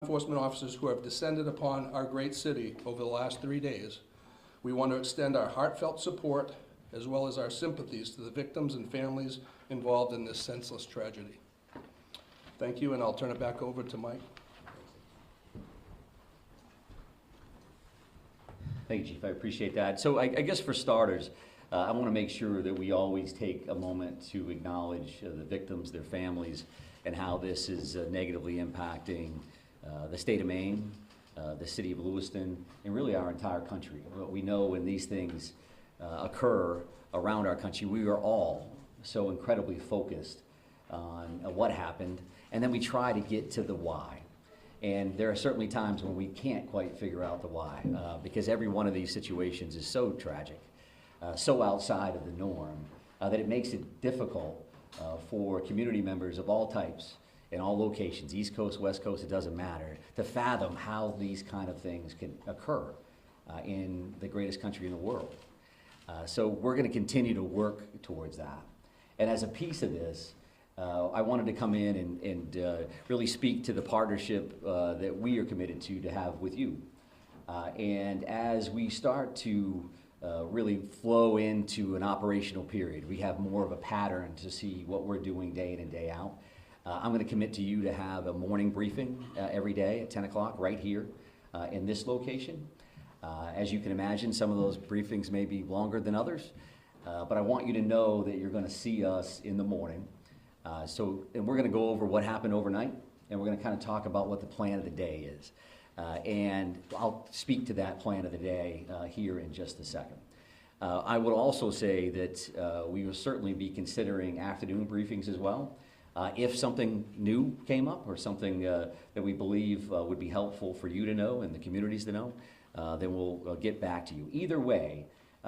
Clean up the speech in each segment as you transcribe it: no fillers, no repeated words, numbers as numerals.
enforcement officers who have descended upon our great city over the last 3 days, we want to extend our heartfelt support as well as our sympathies to the victims and families involved in this senseless tragedy. Thank you, and I'll turn it back over to Mike. Thank you, Chief. I appreciate that. So I guess for starters, I want to make sure that we always take a moment to acknowledge the victims, their families, and how this is negatively impacting the state of Maine, the city of Lewiston, and really our entire country. We know when these things occur around our country, we are all so incredibly focused on what happened, and then we try to get to the why. And there are certainly times when we can't quite figure out the why, because every one of these situations is so tragic, so outside of the norm, that it makes it difficult for community members of all types in all locations, East Coast, West Coast, it doesn't matter, to fathom how these kind of things can occur in the greatest country in the world. So we're going to continue to work towards that. And as a piece of this, I wanted to come in and really speak to the partnership that we are committed to have with you. And as we start to really flow into an operational period, we have more of a pattern to see what we're doing day in and day out. I'm going to commit to you to have a morning briefing every day at 10 o'clock right here in this location. As you can imagine, some of those briefings may be longer than others, but I want you to know that you're going to see us in the morning. And we're going to go over what happened overnight, and we're going to kind of talk about what the plan of the day is. And I'll speak to that plan of the day here in just a second. I would also say that we will certainly be considering afternoon briefings as well. If something new came up or something that we believe would be helpful for you to know and the communities to know, then we'll get back to you. Either way,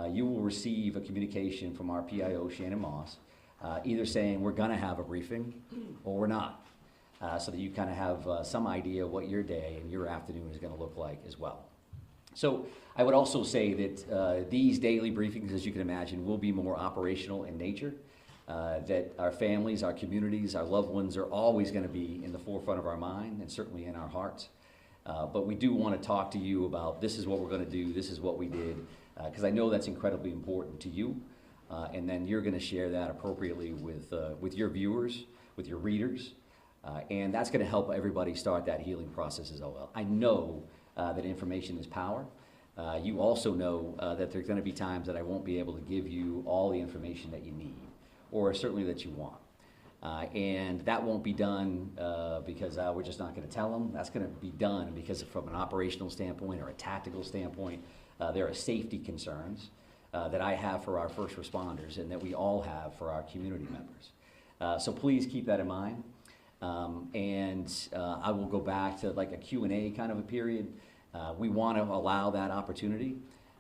you will receive a communication from our PIO, Shannon Moss, either saying we're going to have a briefing or we're not, so that you kind of have some idea what your day and your afternoon is going to look like as well. So I would also say that these daily briefings, as you can imagine, will be more operational in nature, that our families, our communities, our loved ones are always going to be in the forefront of our mind and certainly in our hearts. But we do want to talk to you about this is what we're going to do, this is what we did, because I know that's incredibly important to you. And then you're going to share that appropriately with your viewers, with your readers, and that's going to help everybody start that healing process as well. I know that information is power. You also know that there's going to be times that I won't be able to give you all the information that you need, or certainly that you want. And that won't be done because we're just not going to tell them. That's going to be done because from an operational standpoint or a tactical standpoint, there are safety concerns that I have for our first responders and that we all have for our community members. So please keep that in mind. I will go back to like a Q&A kind of a period. We want to allow that opportunity,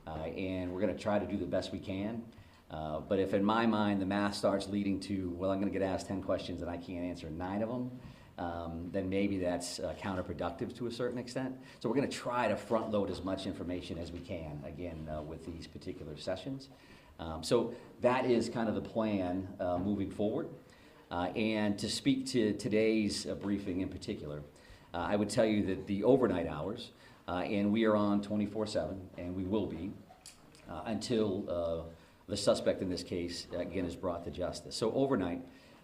and we're going to try to do the best we can. But if in my mind the math starts leading to, well, I'm going to get asked 10 questions and I can't answer 9 of them, then maybe that's counterproductive to a certain extent. So we're going to try to front load as much information as we can, again, with these particular sessions. So that is kind of the plan moving forward. And to speak to today's briefing in particular, I would tell you that the overnight hours, and we are on 24/7, and we will be until the suspect in this case, again, is brought to justice. So overnight,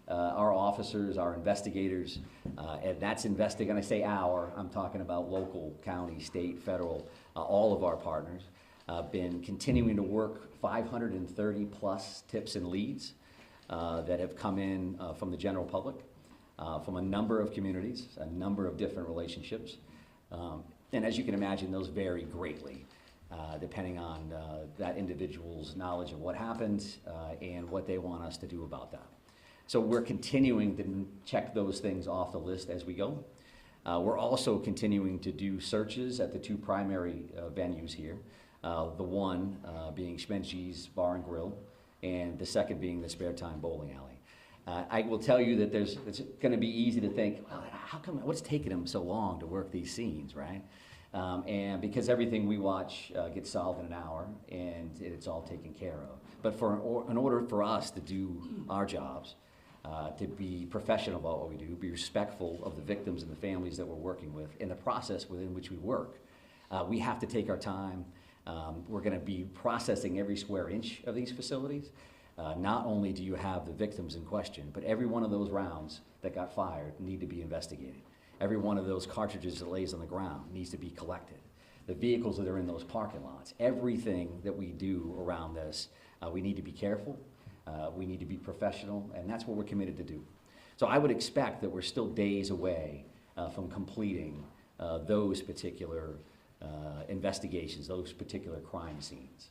our officers, our investigators, and that's investigating, I say our, I'm talking about local, county, state, federal, all of our partners, been continuing to work 530 plus tips and leads that have come in from the general public, from a number of communities, a number of different relationships. And as you can imagine, those vary greatly, depending on that individual's knowledge of what happened and what they want us to do about that. So we're continuing to check those things off the list as we go. We're also continuing to do searches at the 2 primary venues here, the one being Schmenchi's Bar and Grill, and the second being the Spare Time Bowling Alley. I will tell you that it's going to be easy to think, well, how come, what's taking them so long to work these scenes, right? And because everything we watch gets solved in an hour and it's all taken care of. But in order for us to do our jobs, to be professional about what we do, be respectful of the victims and the families that we're working with, in the process within which we work. We have to take our time. We're going to be processing every square inch of these facilities. Not only do you have the victims in question, but every one of those rounds that got fired need to be investigated. Every one of those cartridges that lays on the ground needs to be collected. The vehicles that are in those parking lots, everything that we do around this, we need to be careful, we need to be professional, and that's what we're committed to do. So I would expect that we're still days away from completing those particular investigations, those particular crime scenes.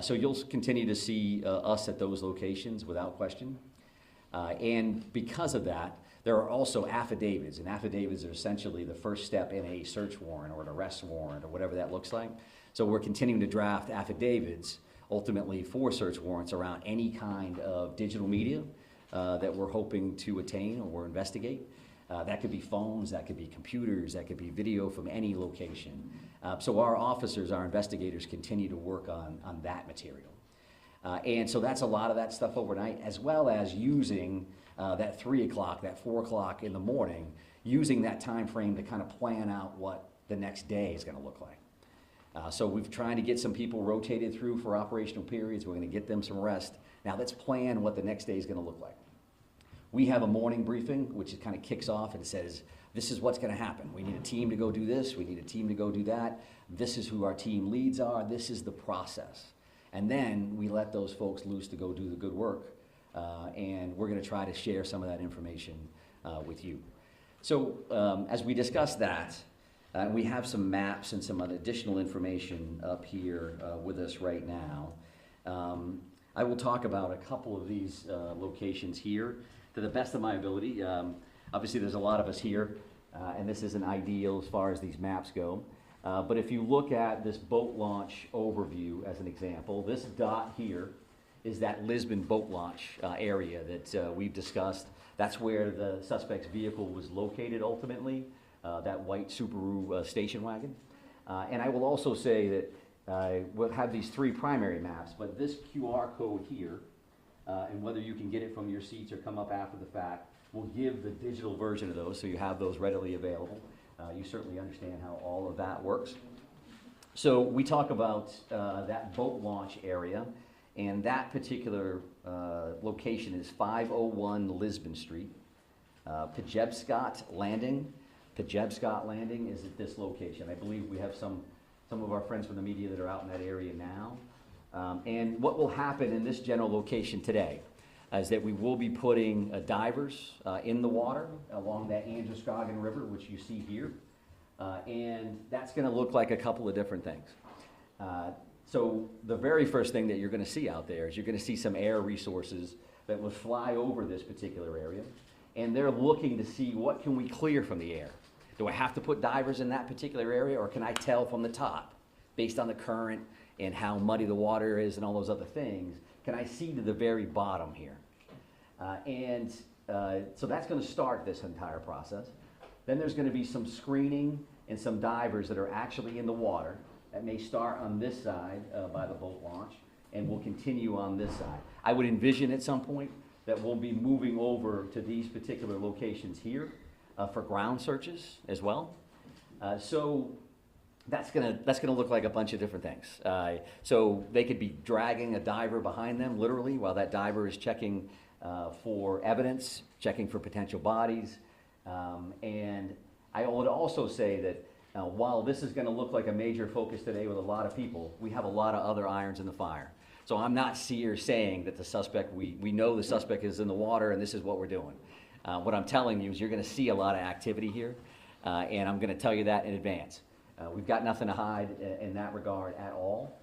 So you'll continue to see us at those locations without question. And because of that, there are also affidavits, and affidavits are essentially the first step in a search warrant or an arrest warrant or whatever that looks like. So we're continuing to draft affidavits ultimately for search warrants around any kind of digital media that we're hoping to attain or investigate. That could be phones, that could be computers, that could be video from any location. So our officers, our investigators continue to work on that material. And so that's a lot of that stuff overnight, as well as using that 3 o'clock, that 4 o'clock in the morning, using that time frame to kind of plan out what the next day is going to look like. So we've trying to get some people rotated through for operational periods. We're going to get them some rest. Now let's plan what the next day is going to look like. We have a morning briefing, which kind of kicks off and says, this is what's going to happen. We need a team to go do this. We need a team to go do that. This is who our team leads are. This is the process. And then we let those folks loose to go do the good work. And we're going to try to share some of that information with you. So as we discuss that, we have some maps and some additional information up here with us right now. I will talk about a couple of these locations here to the best of my ability. Obviously, there's a lot of us here, and this isn't ideal as far as these maps go. But if you look at this boat launch overview as an example, this dot here is that Lisbon boat launch area that we've discussed. That's where the suspect's vehicle was located ultimately, that white Subaru station wagon. And I will also say that we'll have these 3 primary maps, but this QR code here, and whether you can get it from your seats or come up after the fact, will give the digital version of those, so you have those readily available. You certainly understand how all of that works. So we talk about that boat launch area, and that particular location is 501 Lisbon Street. Pejebscott Landing. Pejebscott Landing is at this location. I believe we have some of our friends from the media that are out in that area now. And what will happen in this general location today is that we will be putting divers in the water along that Androscoggin River, which you see here. And that's going to look like a couple of different things. So the very first thing that you're going to see out there is you're going to see some air resources that will fly over this particular area. And they're looking to see what can we clear from the air. Do I have to put divers in that particular area, or can I tell from the top, based on the current and how muddy the water is and all those other things, can I see to the very bottom here? So that's going to start this entire process. Then there's going to be some screening and some divers that are actually in the water that may start on this side by the boat launch and will continue on this side. I would envision at some point that we'll be moving over to these particular locations here for ground searches as well. So that's gonna look like a bunch of different things. So they could be dragging a diver behind them, literally, while that diver is checking for evidence, checking for potential bodies. And I would also say that while this is gonna look like a major focus today with a lot of people, we have a lot of other irons in the fire. So I'm not here saying that the suspect, we know the suspect is in the water and this is what we're doing. What I'm telling you is you're gonna see a lot of activity here, and I'm gonna tell you that in advance. We've got nothing to hide in that regard at all.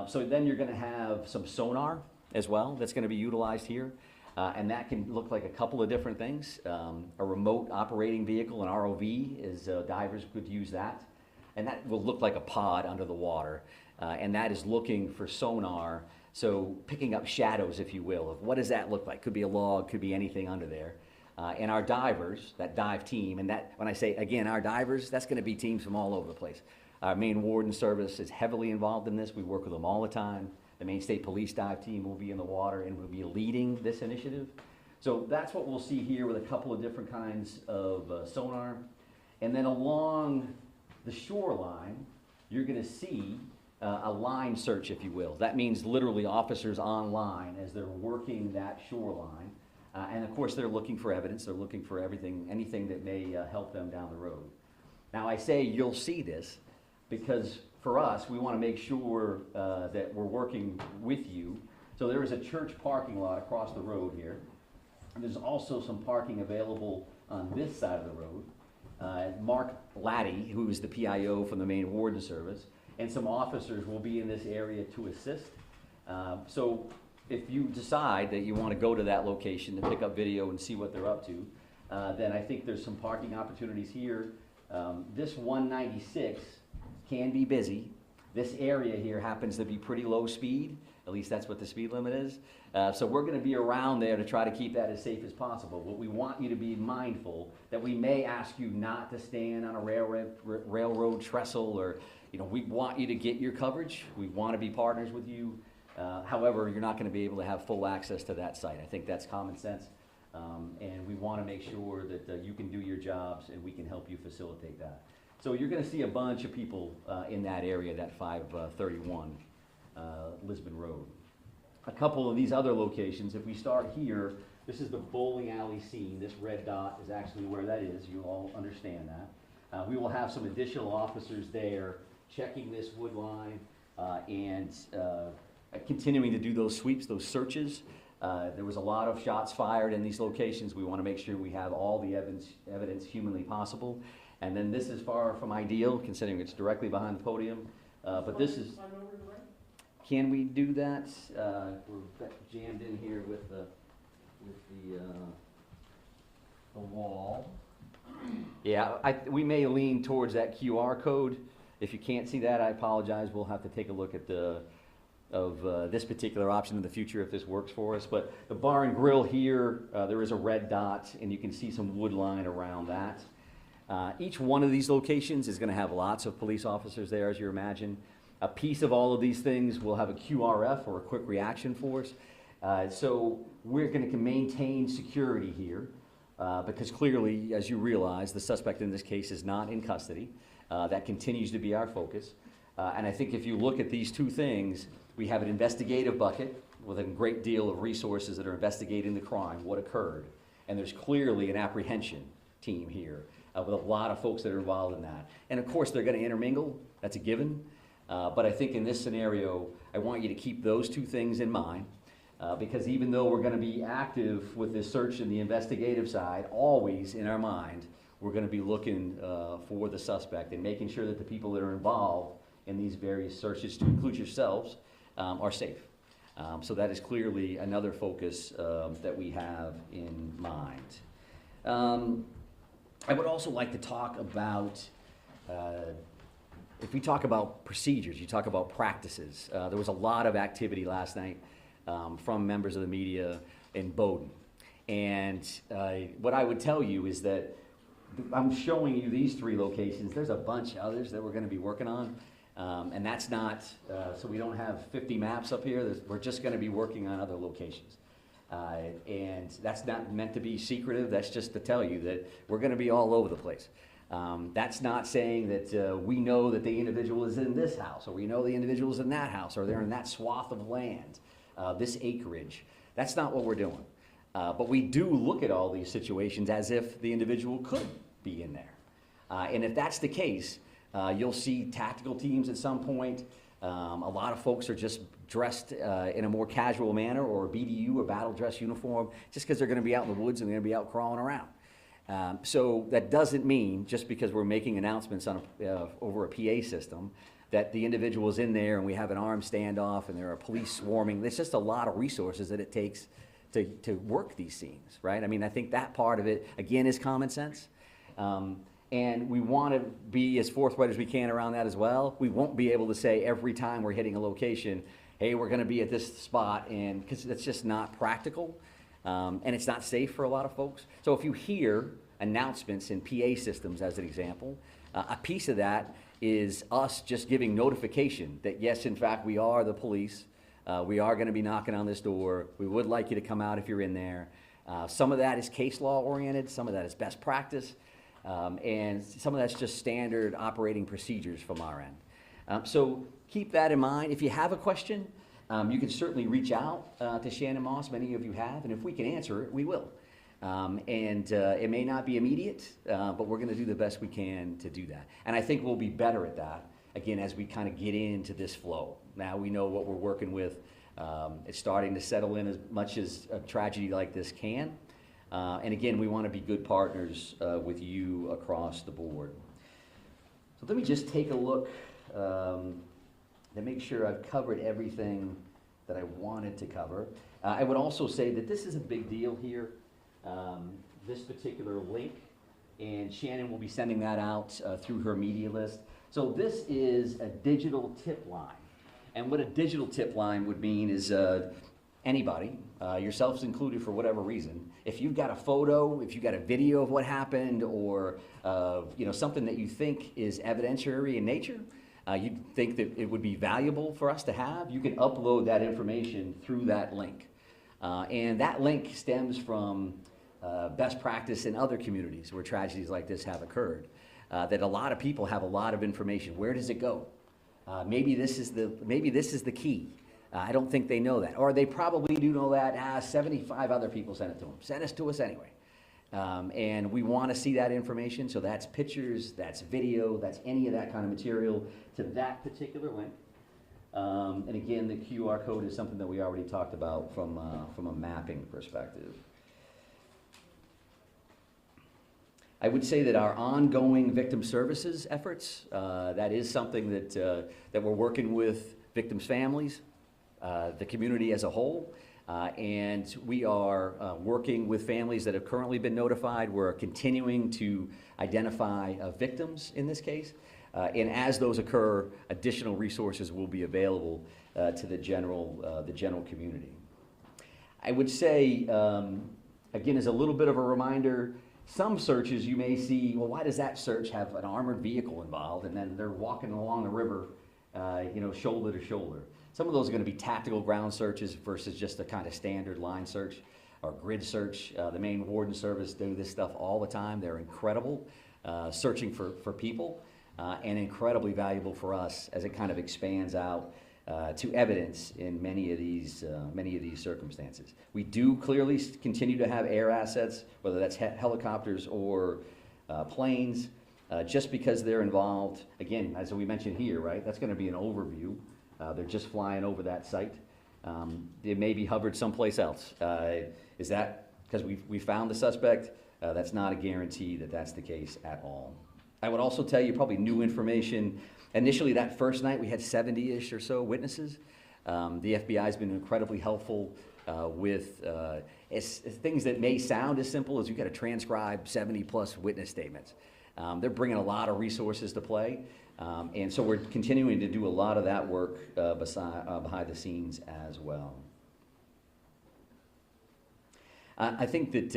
So then you're gonna have some sonar as well that's gonna be utilized here. And that can look like a couple of different things. A remote operating vehicle, an ROV, is divers could use that. And that will look like a pod under the water. And that is looking for sonar, so picking up shadows, if you will, of what does that look like? Could be a log, could be anything under there. And our divers, that dive team, and that, when I say, again, our divers, that's gonna be teams from all over the place. Our Maine Warden Service is heavily involved in this. We work with them all the time. The Maine State Police dive team will be in the water and will be leading this initiative. So that's what we'll see here with a couple of different kinds of sonar. And then along the shoreline, you're gonna see a line search, if you will. That means literally officers on line as they're working that shoreline. And of course, they're looking for evidence. They're looking for anything that may help them down the road. Now, I say you'll see this because for us, we want to make sure that we're working with you. So there is a church parking lot across the road here. There's also some parking available on this side of the road. Mark Laddie, who is the PIO from the Maine Warden Service, and some officers will be in this area to assist. So if you decide that you want to go to that location to pick up video and see what they're up to, then I think there's some parking opportunities here. This 196 can be busy. This area here happens to be pretty low speed. At least that's what the speed limit is. So we're going to be around there to try to keep that as safe as possible. But we want you to be mindful that we may ask you not to stand on a railroad trestle, or we want you to get your coverage. We want to be partners with you. However, you're not going to be able to have full access to that site. I think that's common sense. And we want to make sure that you can do your jobs and we can help you facilitate that. So you're going to see a bunch of people in that area, that 531 Lisbon Road. A couple of these other locations, if we start here, this is the bowling alley scene. This red dot is actually where that is. You all understand that. We will have some additional officers there checking this wood line and continuing to do those sweeps, those searches. There was a lot of shots fired in these locations. We want to make sure we have all the evidence humanly possible. And then this is far from ideal, considering it's directly behind the podium. But this is... Can we do that? We're jammed in here with the wall. Yeah, we may lean towards that QR code. If you can't see that, I apologize. We'll have to take a look at this particular option in the future if this works for us. But the bar and grill here, there is a red dot, and you can see some wood line around that. Each one of these locations is going to have lots of police officers there, as you imagine. A piece of all of these things will have a QRF, or a quick reaction force. So we're going to maintain security here because clearly, as you realize, the suspect in this case is not in custody. That continues to be our focus. And I think if you look at these two things, we have an investigative bucket with a great deal of resources that are investigating the crime, what occurred. And there's clearly an apprehension team here with a lot of folks that are involved in that. And of course, they're going to intermingle. That's a given. But I think in this scenario, I want you to keep those two things in mind because even though we're going to be active with this search and the investigative side, always in our mind, we're going to be looking for the suspect and making sure that the people that are involved in these various searches, to include yourselves, are safe. So that is clearly another focus that we have in mind. I would also like to talk about if we talk about procedures, you talk about practices. There was a lot of activity last night from members of the media in Bowdoin. And what I would tell you is that I'm showing you these three locations. There's a bunch of others that we're going to be working on. And that's not, so we don't have 50 maps up here. We're just going to be working on other locations. And that's not meant to be secretive. That's just to tell you that we're going to be all over the place. That's not saying that we know that the individual is in this house, or we know the individual is in that house, or they're in that swath of land, this acreage. That's not what we're doing. But we do look at all these situations as if the individual could be in there. And if that's the case, you'll see tactical teams at some point. A lot of folks are just dressed in a more casual manner, or a BDU, or battle dress uniform, just because they're going to be out in the woods and they're going to be out crawling around. So that doesn't mean, just because we're making announcements on over a PA system, that the individual is in there and we have an armed standoff and there are police swarming. There's just a lot of resources that it takes to work these scenes, right? I mean, I think that part of it, again, is common sense. And we want to be as forthright as we can around that as well. We won't be able to say every time we're hitting a location, hey, we're going to be at this spot, and because that's just not practical. And it's not safe for a lot of folks. So if you hear announcements in PA systems, as an example, a piece of that is us just giving notification that, yes, in fact, we are the police. We are going to be knocking on this door. We would like you to come out if you're in there. Some of that is case law oriented, some of that is best practice, and some of that's just standard operating procedures from our end. So keep that in mind. If you have a question, you can certainly reach out to Shannon Moss. Many of you have, and if we can answer it, we will. It may not be immediate, but we're going to do the best we can to do that. And I think we'll be better at that, again, as we kind of get into this flow. Now we know what we're working with. It's starting to settle in as much as a tragedy like this can. And again, we want to be good partners with you across the board. So let me just take a look to make sure I've covered everything that I wanted to cover. I would also say that this is a big deal here. This particular link, and Shannon will be sending that out through her media list. So this is a digital tip line, and what a digital tip line would mean is anybody, yourselves included for whatever reason, if you've got a photo, if you've got a video of what happened, or something that you think is evidentiary in nature, you think that it would be valuable for us to have, you can upload that information through that link. And that link stems from best practice in other communities where tragedies like this have occurred, that a lot of people have a lot of information. Where does it go? Maybe this is the key. I don't think they know that. Or they probably do know that. 75 other people sent it to them. Send it to us anyway. And we want to see that information. So that's pictures, that's video, that's any of that kind of material to that particular link. And again, the QR code is something that we already talked about from a mapping perspective. I would say that our ongoing victim services efforts, that is something that we're working with victims' families, the community as a whole, and we are working with families that have currently been notified. We're continuing to identify victims in this case, and as those occur, additional resources will be available to the general community. I would say, again, as a little bit of a reminder, some searches you may see, well, why does that search have an armored vehicle involved, and then they're walking along the river, shoulder to shoulder. Some of those are going to be tactical ground searches versus just a kind of standard line search or grid search. The Maine Warden Service do this stuff all the time. They're incredible, searching for people, and incredibly valuable for us as it kind of expands out to evidence in many of these circumstances. We do clearly continue to have air assets, whether that's helicopters or planes, just because they're involved. Again, as we mentioned here, right? That's going to be an overview. They're just flying over that site. They may be hovered someplace else. Is that because we found the suspect? That's not a guarantee that that's the case at all. I would also tell you probably new information. Initially, that first night, we had 70-ish or so witnesses. The FBI has been incredibly helpful with things that may sound as simple as you've got to transcribe 70-plus witness statements. They're bringing a lot of resources to play, and so we're continuing to do a lot of that work behind the scenes as well. I think that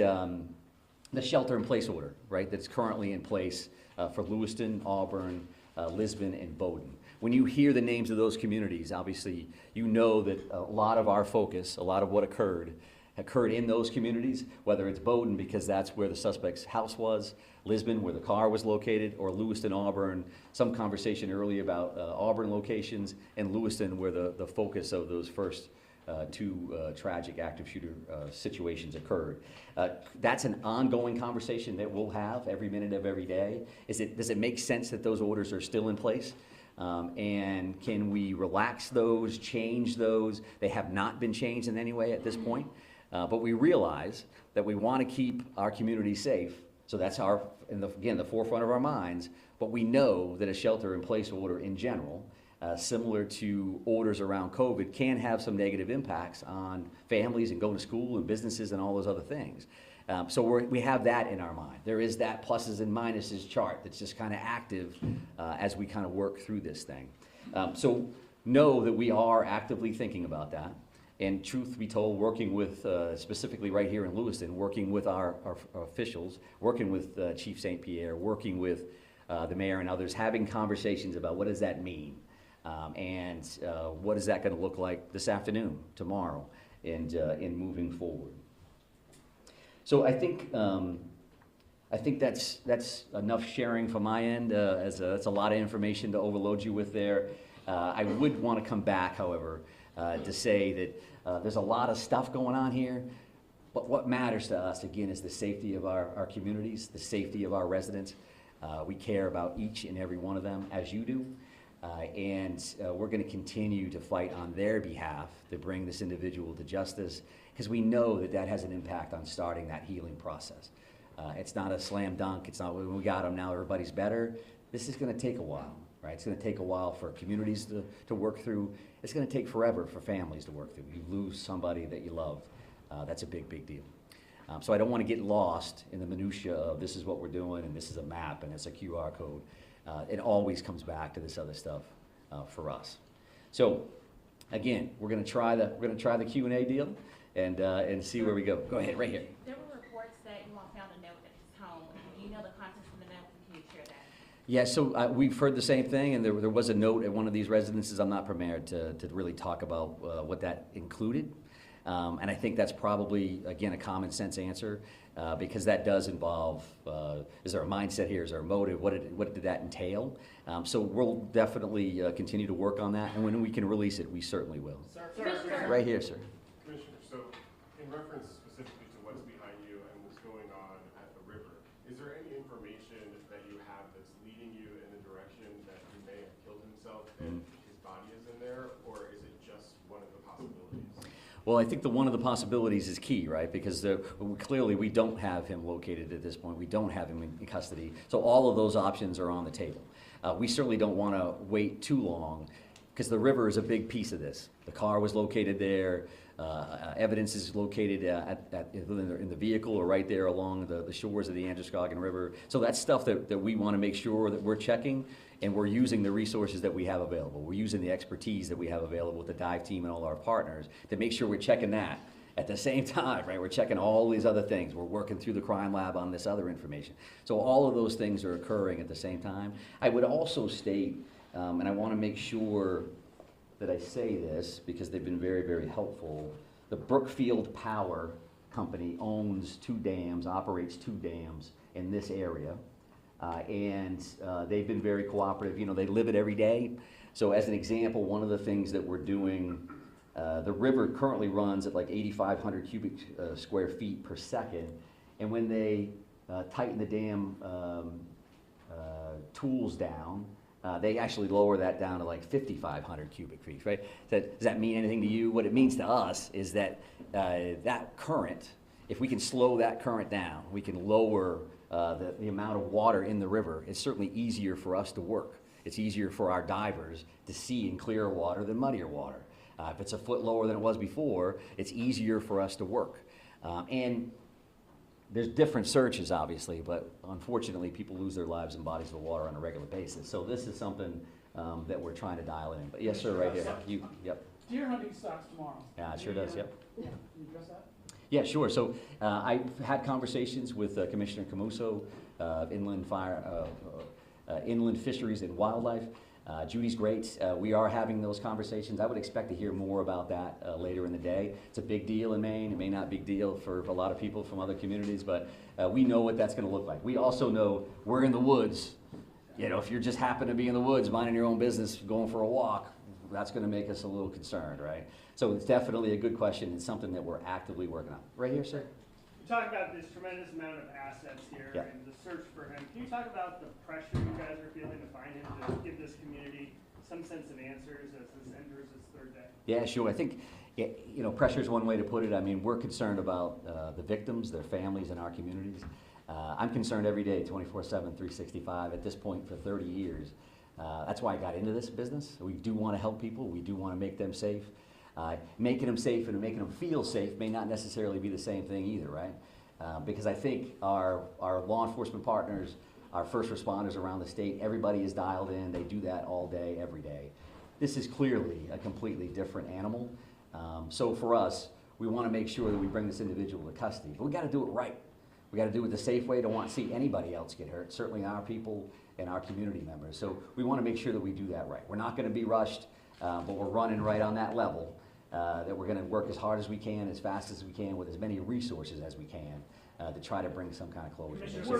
the shelter-in-place order, right, that's currently in place for Lewiston, Auburn, Lisbon, and Bowdoin. When you hear the names of those communities, obviously you know that a lot of our focus, a lot of what occurred in those communities, whether it's Bowdoin because that's where the suspect's house was, Lisbon where the car was located, or Lewiston, Auburn, some conversation earlier about Auburn locations, and Lewiston where the focus of those first two tragic active shooter situations occurred. That's an ongoing conversation that we'll have every minute of every day. Does it make sense that those orders are still in place? And can we relax those, change those? They have not been changed in any way at this point, but we realize that we want to keep our community safe. So that's again, the forefront of our minds, but we know that a shelter-in-place order in general, similar to orders around COVID, can have some negative impacts on families and going to school and businesses and all those other things. So we have that in our mind. There is that pluses and minuses chart that's just kind of active as we kind of work through this thing. So know that we are actively thinking about that. And truth be told, working with, specifically right here in Lewiston, working with our officials, working with Chief St. Pierre, working with the mayor and others, having conversations about what does that mean? And what is that going to look like this afternoon, tomorrow, and in moving forward. So I think that's enough sharing from my end. That's a lot of information to overload you with there. I would want to come back, however, to say that there's a lot of stuff going on here, but what matters to us, again, is the safety of our communities, the safety of our residents. We care about each and every one of them, as you do, and we're going to continue to fight on their behalf to bring this individual to justice, because we know that that has an impact on starting that healing process. It's not a slam dunk. It's not when we got them now everybody's better. This is going to take a while, right? It's going to take a while for communities to work through. It's going to take forever for families to work through. You lose somebody that you love. That's a big, big deal. So I don't want to get lost in the minutia of this is what we're doing and this is a map and it's a QR code. It always comes back to this other stuff for us. So again, we're going to try the Q&A deal and see where we go. Go ahead, right here. There were reports that you all found a note at his home. Do you know the contents of the note? Can you share that? Yeah, so we've heard the same thing, and there was a note at one of these residences. I'm not prepared to really talk about what that included. And I think that's probably, again, a common sense answer because that does involve, is there a mindset here, is there a motive, what did that entail? So we'll definitely continue to work on that, and when we can release it, we certainly will. Sir. Right here, sir. Commissioner, so in reference specifically to what's behind you and what's going on at the river, is there any information that you have that's leading you in the direction that he may have killed himself and his body is in there, or is it just one of the possibilities? Well, I think one of the possibilities is key, right? Because clearly we don't have him located at this point. We don't have him in custody. So all of those options are on the table. We certainly don't want to wait too long because the river is a big piece of this. The car was located there. Evidence is located in the vehicle or right there along the shores of the Androscoggin River. So that's stuff that we want to make sure that we're checking, and we're using the resources that we have available. We're using the expertise that we have available with the dive team and all our partners to make sure we're checking that at the same time, right? We're checking all these other things. We're working through the crime lab on this other information. So all of those things are occurring at the same time. I would also state, and I want to make sure that I say this because they've been very, very helpful. The Brookfield Power Company owns 2 dams, operates 2 dams in this area. And they've been very cooperative. You know, they live it every day. So as an example, one of the things that we're doing, the river currently runs at like 8,500 cubic square feet per second. And when they tighten the dam tools down, they actually lower that down to like 5,500 cubic feet, right? Does that mean anything to you? What it means to us is that that current, if we can slow that current down, we can lower the amount of water in the river. It's certainly easier for us to work. It's easier for our divers to see in clearer water than muddier water. If it's a foot lower than it was before, it's easier for us to work. And there's different searches, obviously, but unfortunately, people lose their lives in bodies of water on a regular basis. So this is something that we're trying to dial in. But yes, sir, right here. Yep. Deer hunting starts tomorrow. Yeah, it sure does, yep. Yeah. Can you address that? Yeah, sure. So I've had conversations with Commissioner Camuso, Inland Fisheries and Wildlife. Judy's great. We are having those conversations. I would expect to hear more about that later in the day. It's a big deal in Maine. It may not be a big deal for a lot of people from other communities, but we know what that's going to look like. We also know we're in the woods. You know, if you just happen to be in the woods, minding your own business, going for a walk, that's going to make us a little concerned, right? So it's definitely a good question. It's something that we're actively working on. Right here, sir. You talk about this tremendous amount of assets here and the search for him. Can you talk about the pressure you guys are feeling to find him, to give this community some sense of answers as this enters its 3rd day? Yeah, sure. I think, you know, pressure is one way to put it. I mean, we're concerned about the victims, their families, and our communities. I'm concerned every day, 24/7, 365, at this point for 30 years. That's why I got into this business. We do want to help people. We do want to make them safe. Making them safe and making them feel safe may not necessarily be the same thing either, right? Because I think our law enforcement partners, our first responders around the state, everybody is dialed in. They do that all day, every day. This is clearly a completely different animal. So for us, we want to make sure that we bring this individual to custody. But we got to do it right. We got to do it the safe way. Don't want to see anybody else get hurt, certainly our people and our community members. So we want to make sure that we do that right. We're not going to be rushed, but we're running right on that level. That we're going to work as hard as we can, as fast as we can, with as many resources as we can to try to bring some kind of closure. Commissioner,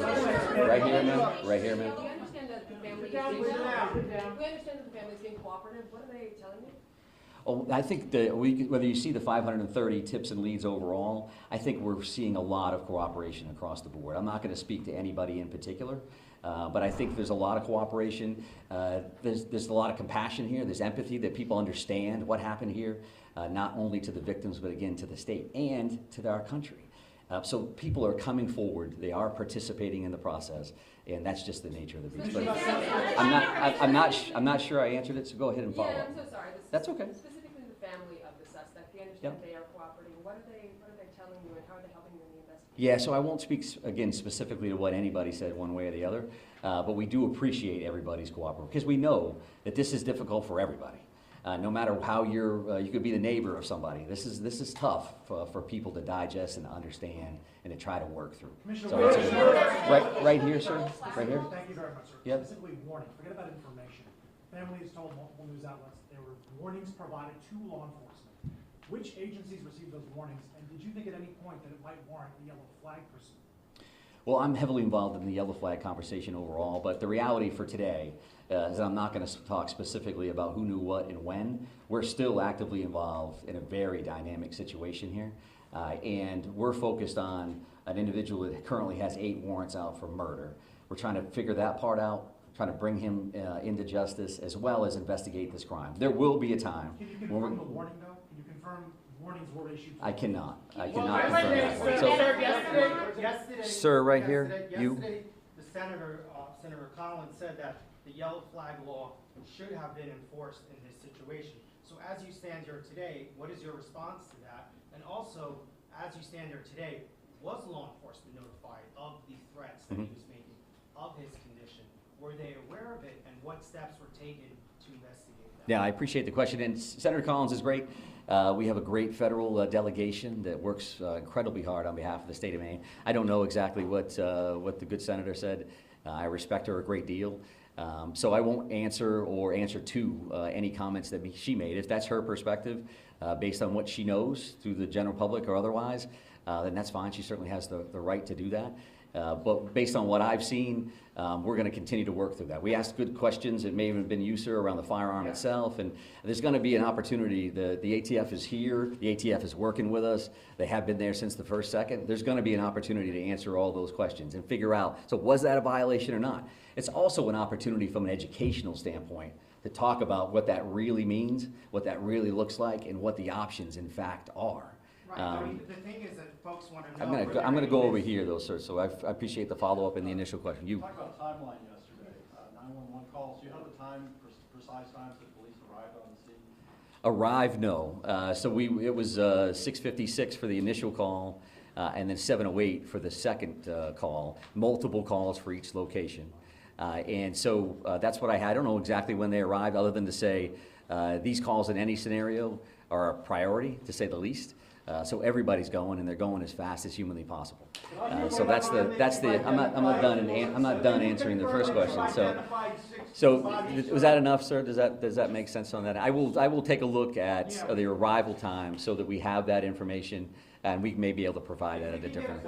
Right here, ma'am? Right here, ma'am? We understand that the family is Sit down, being sit down, sit down. we understand that the family is being cooperative. What are they telling you? Oh, I think that whether you see the 530 tips and leads overall, I think we're seeing a lot of cooperation across the board. I'm not going to speak to anybody in particular, but I think there's a lot of cooperation. There's a lot of compassion here. There's empathy that people understand what happened here, not only to the victims, but again to the state and to our country. So people are coming forward. They are participating in the process, and that's just the nature of the beast. But I'm not sure I answered it. So go ahead and follow Yeah, up. I'm so sorry. That's okay. Specifically the family of the suspect. We understand they are cooperating. What are they telling you, and how are they helping you in the investigation? Yeah, so I won't speak again specifically to what anybody said one way or the other, but we do appreciate everybody's cooperation because we know that this is difficult for everybody. No matter how you could be the neighbor of somebody. This is tough for people to digest and understand and to try to work through. So right here, sir. Right here. Thank you very much, sir. Yep. Specifically warning, forget about information. Families told multiple news outlets there were warnings provided to law enforcement. Which agencies received those warnings, and did you think at any point that it might warrant a yellow flag pursuit? Well, I'm heavily involved in the yellow flag conversation overall, but the reality for today is I'm not going to talk specifically about who knew what and when. We're still actively involved in a very dynamic situation here, and we're focused on an individual that currently has 8 warrants out for murder. We're trying to figure that part out, trying to bring him into justice, as well as investigate this crime. There will be a time. Can you when confirm the warning, though? Can you confirm warnings were issued? I cannot. I Well, cannot I confirm might that. say, So, sir, yesterday, Sir, right here, yesterday, you. the Senator Collins said that the yellow flag law should have been enforced in this situation. So as you stand here today, what is your response to that? And also, as you stand here today, was law enforcement notified of the threats that he was making, of his condition? Were they aware of it, and what steps were taken to investigate that? Yeah, I appreciate the question, and Senator Collins is great. We have a great federal delegation that works incredibly hard on behalf of the state of Maine. I don't know exactly what the good senator said. I respect her a great deal. So I won't answer to any comments that she made. If that's her perspective, based on what she knows through the general public or otherwise, then that's fine. She certainly has the right to do that. But based on what I've seen, we're going to continue to work through that. We asked good questions. It may have been you, sir, around the firearm itself. And there's going to be an opportunity. The ATF is here. The ATF is working with us. They have been there since the first second. There's going to be an opportunity to answer all those questions and figure out, so was that a violation or not? It's also an opportunity from an educational standpoint to talk about what that really means, what that really looks like, and what the options, in fact, are. Right, the thing is that folks want to know. I'm gonna go over here though, sir, so I appreciate the follow-up and the initial question. You, Talk about timeline yesterday, 911 calls, do you have the time, precise times that police arrived on the scene? arrive, no. So it was 6:56 for the initial call, and then 7:08 for the second call, multiple calls for each location. And so that's what I had. I don't know exactly when they arrived, other than to say these calls in any scenario are a priority, to say the least. So everybody's going, and they're going as fast as humanly possible. So that's the. I'm not done answering the first question. So was that enough, sir? Does that make sense on that? I will take a look at the arrival time so that we have that information, and we may be able to provide that at a different.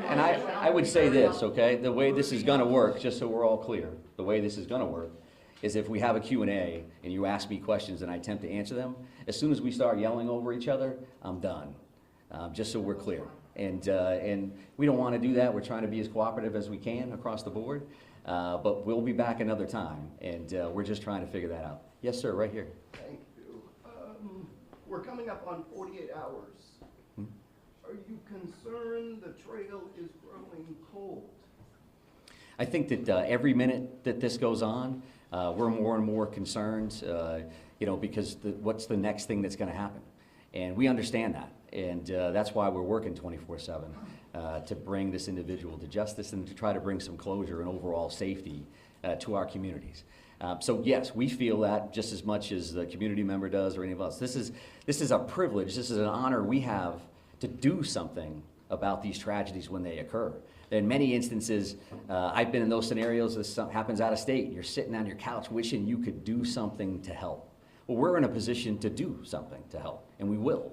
And I would say this, okay? The way this is going to work, just so we're all clear, the way this is going to work is if we have a Q&A and you ask me questions and I attempt to answer them, as soon as we start yelling over each other, I'm done, just so we're clear. And we don't want to do that. We're trying to be as cooperative as we can across the board, but we'll be back another time, and we're just trying to figure that out. Yes, sir, right here. Thank you. We're coming up on 48 hours. Are you concerned the trail is growing cold? I think that every minute that this goes on, we're more and more concerned, because what's the next thing that's going to happen? And we understand that. And that's why we're working 24/7 to bring this individual to justice and to try to bring some closure and overall safety to our communities. So yes, we feel that just as much as the community member does or any of us. This is a privilege. This is an honor we have to do something about these tragedies when they occur. In many instances, I've been in those scenarios. This happens out of state. You're sitting on your couch wishing you could do something to help. Well, we're in a position to do something to help, and we will.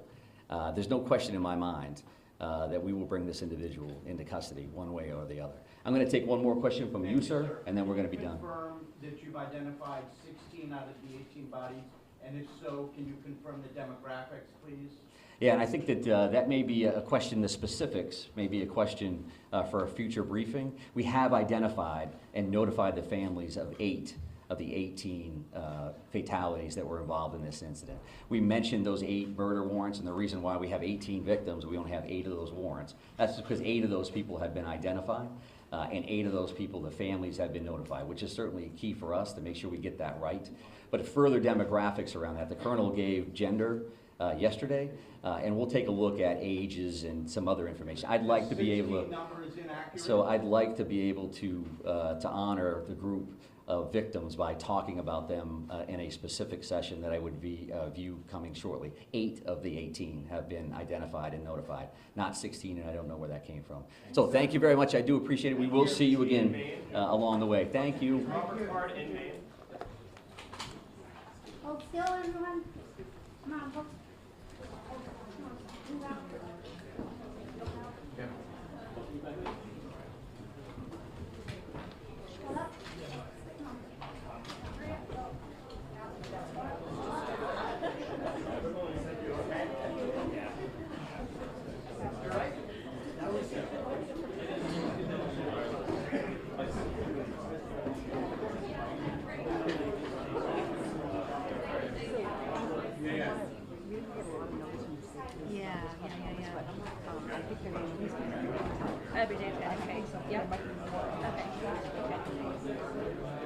There's no question in my mind that we will bring this individual into custody one way or the other. I'm going to take one more question from you, sir, and then we're going to be done. Confirm that you've identified 16 out of the 18 bodies, and if so, can you confirm the demographics, please? Yeah, and I think that that may be a question, the specifics may be a question for a future briefing. We have identified and notified the families of 8 of the 18 fatalities that were involved in this incident. We mentioned those 8 murder warrants, and the reason why we have 18 victims, we only have 8 of those warrants. That's because 8 of those people have been identified, and 8 of those people, the families have been notified, which is certainly key for us to make sure we get that right. But further demographics around that, the colonel gave gender yesterday, and we'll take a look at ages and some other information. I'd like to be able to, so I'd like to be able to honor the group of victims by talking about them in a specific session that I would view coming shortly. 8 of the 18 have been identified and notified, not 16, and I don't know where that came from. So thank you very much. I do appreciate it. We will see you again along the way. Thank you. Robert Hart in Maine. Hold still, everyone. Come on, hold. Move out. Hold up. Every day, okay, yep. Okay.